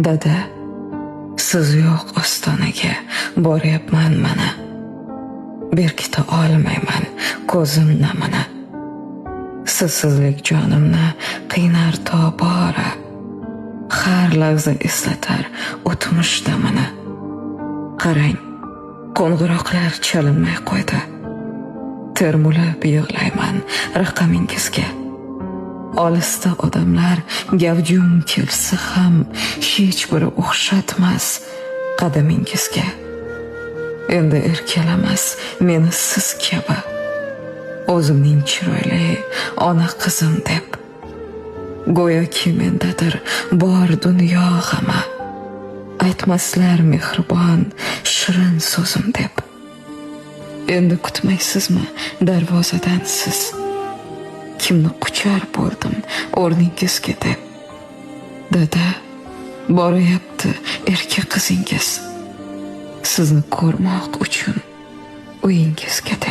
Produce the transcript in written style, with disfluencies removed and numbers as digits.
Dada, siz yo'q ostonaga boryapman mana. Berkita olmayman ko'zim namini. Sizsizlik jonimni qiynar tobora. Har lahza eslatar o'tmish damini. Qarang, qo'ng'iroqlar chalinmay qo'ydi. Termulib yig'layman raqamingizga. Olisda odamlar gavjum kelsa ham hech biri o'xshatmas qadamingizga. Endi erkalamas meni siz kabi, o'zimning chiroyli ona qizim deb. Go'yoki mendadir bor dunyo g'ami, aytmaslar mehribon shirin so'zim deb. Endi kutmaysizmi darvozadan siz? Kimni quchar bo'ldim o'rningizga deb. Dada, boryapti erkak qizingiz, sizni ko'rmoq uchun uyingizga deb.